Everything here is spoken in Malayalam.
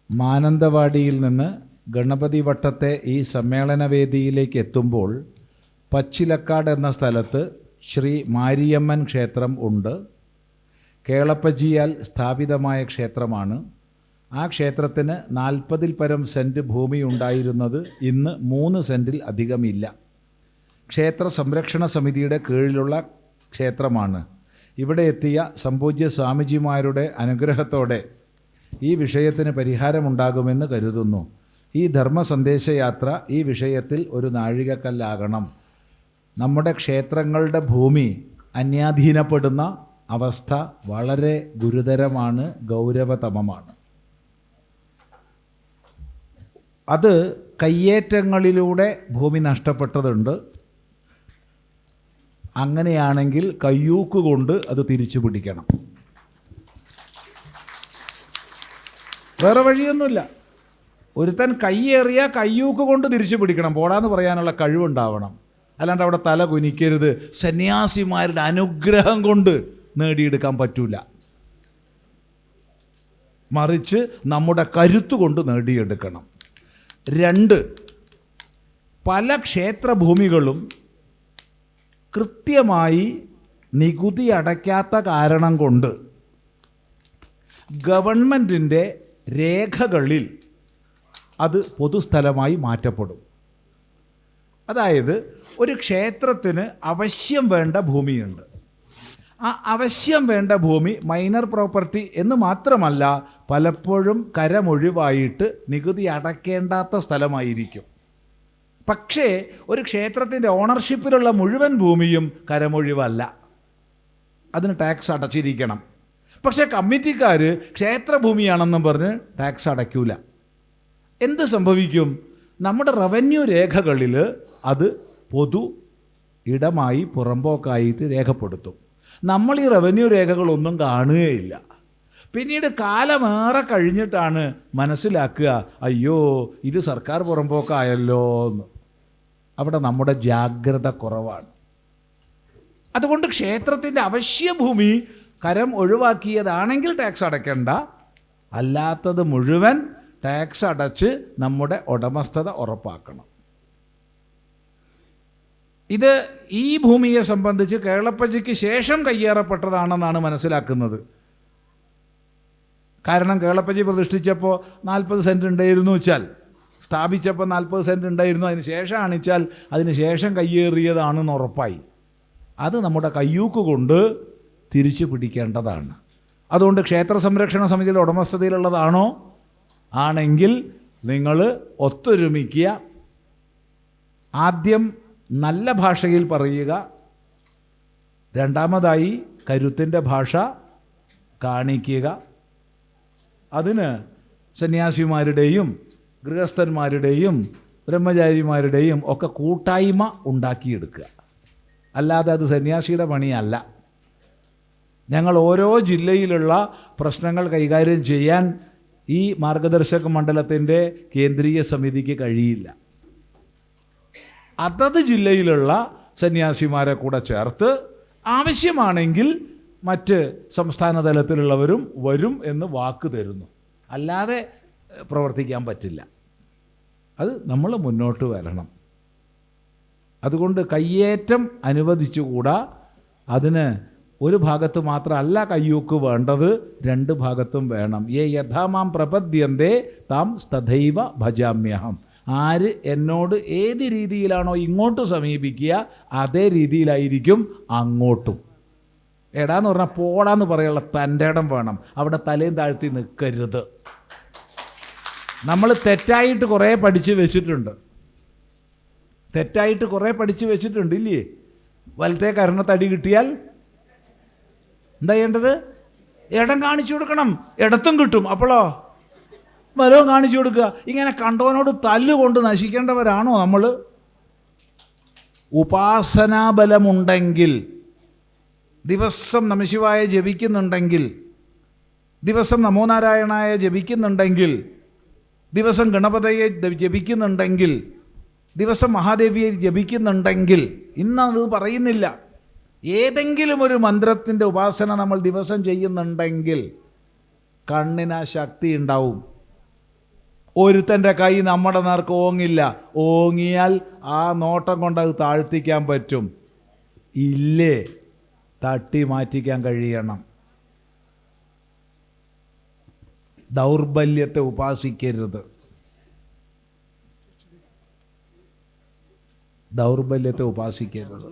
മാനന്തവാടിയിൽ നിന്ന് ഗണപതി വട്ടത്തെ ഈ സമ്മേളന വേദിയിലേക്ക് എത്തുമ്പോൾ പച്ചിലക്കാട് എന്ന സ്ഥലത്ത് ശ്രീ മാരിയമ്മൻ ക്ഷേത്രം ഉണ്ട്. കേളപ്പജിയാൽ സ്ഥാപിതമായ ക്ഷേത്രമാണ്. ആ ക്ഷേത്രത്തിന് 40-ൽ പരം സെൻറ്റ് ഭൂമി ഉണ്ടായിരുന്നത് ഇന്ന് 3 സെൻറ്റിൽ അധികമില്ല. ക്ഷേത്ര സംരക്ഷണ സമിതിയുടെ കീഴിലുള്ള ക്ഷേത്രമാണ്. ഇവിടെ എത്തിയ സംപൂജ്യ സ്വാമിജിമാരുടെ അനുഗ്രഹത്തോടെ ഈ വിഷയത്തിന് പരിഹാരമുണ്ടാകുമെന്ന് കരുതുന്നു. ഈ ധർമ്മ സന്ദേശയാത്ര ഈ വിഷയത്തിൽ ഒരു നാഴികക്കല്ലാകണം. നമ്മുടെ ക്ഷേത്രങ്ങളുടെ ഭൂമി അന്യാധീനപ്പെടുന്ന അവസ്ഥ വളരെ ഗുരുതരമാണ്, ഗൗരവതമമാണ്. അത് കയ്യേറ്റങ്ങളിലൂടെ ഭൂമി നഷ്ടപ്പെട്ടതുണ്ട്. അങ്ങനെയാണെങ്കിൽ കയ്യൂക്ക് കൊണ്ട് അത് തിരിച്ചു പിടിക്കണം. വേറെ വഴിയൊന്നുമില്ല. ഒരുത്തൻ കയ്യേറിയ കയ്യൂക്ക് കൊണ്ട് തിരിച്ചു പിടിക്കണം. പോടാന്ന് പറയാനുള്ള കഴിവുണ്ടാവണം. അല്ലാണ്ട് അവിടെ തല കുനിക്കരുത്. സന്യാസിമാരുടെ അനുഗ്രഹം കൊണ്ട് നേടിയെടുക്കാൻ പറ്റൂല. മറിച്ച് നമ്മുടെ കരുത്തുകൊണ്ട് നേടിയെടുക്കണം. 2, പല ക്ഷേത്രഭൂമികളും കൃത്യമായി നികുതി അടയ്ക്കാത്ത കാരണം കൊണ്ട് ഗവൺമെൻറ്റിൻ്റെ രേഖകളിൽ അത് പൊതുസ്ഥലമായി മാറ്റപ്പെടും. അതായത് ഒരു ക്ഷേത്രത്തിന് അവശ്യം വേണ്ട ഭൂമിയുണ്ട്. ആ അവശ്യം വേണ്ട ഭൂമി മൈനർ പ്രോപ്പർട്ടി എന്ന് മാത്രമല്ല, പലപ്പോഴും കരമൊഴിവായിട്ട് നികുതി അടയ്ക്കേണ്ടാത്ത സ്ഥലമായിരിക്കും. പക്ഷേ ഒരു ക്ഷേത്രത്തിൻ്റെ ഓണർഷിപ്പിലുള്ള മുഴുവൻ ഭൂമിയും കരമൊഴിവല്ല, അതിന് ടാക്സ് അടച്ചിരിക്കണം. പക്ഷേ കമ്മിറ്റിക്കാർ ക്ഷേത്രഭൂമിയാണെന്നും പറഞ്ഞ് ടാക്സ് അടയ്ക്കൂല. എന്ത് സംഭവിക്കും? നമ്മുടെ റവന്യൂ രേഖകളിൽ അത് പൊതു ഇടമായി പുറമ്പോക്കായിട്ട് രേഖപ്പെടുത്തും. നമ്മൾ ഈ റവന്യൂ രേഖകളൊന്നും കാണുകയില്ല. പിന്നീട് കാലമേറെ കഴിഞ്ഞിട്ടാണ് മനസ്സിലാക്കുക, അയ്യോ ഇത് സർക്കാർ പുറമ്പോക്കായല്ലോ എന്ന്. അവിടെ നമ്മുടെ ജാഗ്രത കുറവാണ്. അതുകൊണ്ട് ക്ഷേത്രത്തിൻ്റെ അവശ്യഭൂമി കരം ഒഴിവാക്കിയതാണെങ്കിൽ ടാക്സ് അടയ്ക്കണ്ട, അല്ലാത്തത് മുഴുവൻ ടാക്സ് അടച്ച് നമ്മുടെ ഉടമസ്ഥത ഉറപ്പാക്കണം. ഇത് ഈ ഭൂമിയെ സംബന്ധിച്ച് കേളപ്പജിക്ക് ശേഷം കയ്യേറപ്പെട്ടതാണെന്നാണ് മനസ്സിലാക്കുന്നത്. കാരണം കേളപ്പജി പ്രതിഷ്ഠിച്ചപ്പോൾ 40 സെൻറ്റ് ഉണ്ടായിരുന്നു വെച്ചാൽ, സ്ഥാപിച്ചപ്പോൾ 40 സെൻറ്റ് ഉണ്ടായിരുന്നു, അതിന് ശേഷമാണ് വെച്ചാൽ അതിന് ശേഷം കയ്യേറിയതാണെന്ന് ഉറപ്പായി. അത് നമ്മുടെ കയ്യൂക്ക് കൊണ്ട് തിരിച്ചു പിടിക്കേണ്ടതാണ്. അതുകൊണ്ട് ക്ഷേത്ര സംരക്ഷണ സമിതിയുടെ ഉടമസ്ഥതയിലുള്ളതാണോ? ആണെങ്കിൽ നിങ്ങൾ ഒത്തൊരുമിക്കുക. ആദ്യം നല്ല ഭാഷയിൽ പറയുക. രണ്ടാമതായി കരുത്തിൻ്റെ ഭാഷ കാണിക്കുക. അതിന് സന്യാസിമാരുടെയും ഗൃഹസ്ഥന്മാരുടെയും ബ്രഹ്മചാരിമാരുടെയും ഒക്കെ കൂട്ടായ്മ ഉണ്ടാക്കിയെടുക്കുക. അല്ലാതെ അത് സന്യാസിയുടെ പണിയല്ല. ഞങ്ങൾ ഓരോ ജില്ലയിലുള്ള പ്രശ്നങ്ങൾ കൈകാര്യം ചെയ്യാൻ ഈ മാർഗദർശക മണ്ഡലത്തിൻ്റെ കേന്ദ്രീയ സമിതിക്ക് കഴിയില്ല. അതത് ജില്ലയിലുള്ള സന്യാസിമാരെ കൂടെ ചേർത്ത് ആവശ്യമാണെങ്കിൽ മറ്റ് സംസ്ഥാന തലത്തിലുള്ളവരും വരും എന്ന് വാക്ക് തരുന്നു. അല്ലാതെ പ്രവർത്തിക്കാൻ പറ്റില്ല. അത് നമ്മൾ മുന്നോട്ട് വരണം. അതുകൊണ്ട് കയ്യേറ്റം അനുവദിച്ചുകൂടാ. അതിന് ഒരു ഭാഗത്ത് മാത്രമല്ല കയ്യൂക്ക് വേണ്ടത്, 2 ഭാഗത്തും വേണം. യേ യഥാമാം പ്രപദ്യന്തേ താം തഥൈവ ഭജാമ്യഹം. ആര് എന്നോട് ഏത് രീതിയിലാണോ ഇങ്ങോട്ട് സമീപിക്കുക, അതേ രീതിയിലായിരിക്കും അങ്ങോട്ടും. എടാന്ന് പറഞ്ഞാൽ പോടാന്ന് പറയാനുള്ള തൻ്റെ ഇടം വേണം. അവിടെ തലയും താഴ്ത്തി നിൽക്കരുത്. നമ്മൾ തെറ്റായിട്ട് കുറേ പഠിച്ച് വെച്ചിട്ടുണ്ട്, ഇല്ലേ? വലത്തെ കരണത്തടി കിട്ടിയാൽ എന്താ ചെയ്യേണ്ടത്? ഇടം കാണിച്ചു കൊടുക്കണം. ഇടത്തും കിട്ടും. അപ്പോഴോ വലവും കാണിച്ചു കൊടുക്കുക. ഇങ്ങനെ കണ്ടവനോട് തല്ലുകൊണ്ട് നശിക്കേണ്ടവരാണോ നമ്മൾ? ഉപാസനാബലമുണ്ടെങ്കിൽ, ദിവസം നമഃശിവായ ജപിക്കുന്നുണ്ടെങ്കിൽ, ദിവസം നമോ നാരായണായ ജപിക്കുന്നുണ്ടെങ്കിൽ, ദിവസം ഗണപതയെ ജപിക്കുന്നുണ്ടെങ്കിൽ, ദിവസം മഹാദേവിയെ ജപിക്കുന്നുണ്ടെങ്കിൽ, ഇന്നത് പറയുന്നില്ല, ഏതെങ്കിലും ഒരു മന്ത്രത്തിൻ്റെ ഉപാസന നമ്മൾ ദിവസം ചെയ്യുന്നുണ്ടെങ്കിൽ കണ്ണിന് ശക്തി ഉണ്ടാവും. ഒരുത്തൻ്റെ കൈ നമ്മുടെ നേർക്ക് ഓങ്ങില്ല. ഓങ്ങിയാൽ ആ നോട്ടം കൊണ്ട് അത് താഴ്ത്തിക്കാൻ പറ്റും. ഇല്ലേ, തട്ടി മാറ്റിക്കാൻ കഴിയണം. ദൗർബല്യത്തെ ഉപാസിക്കരുത്. ദൗർബല്യത്തെ ഉപാസിക്കരുത്.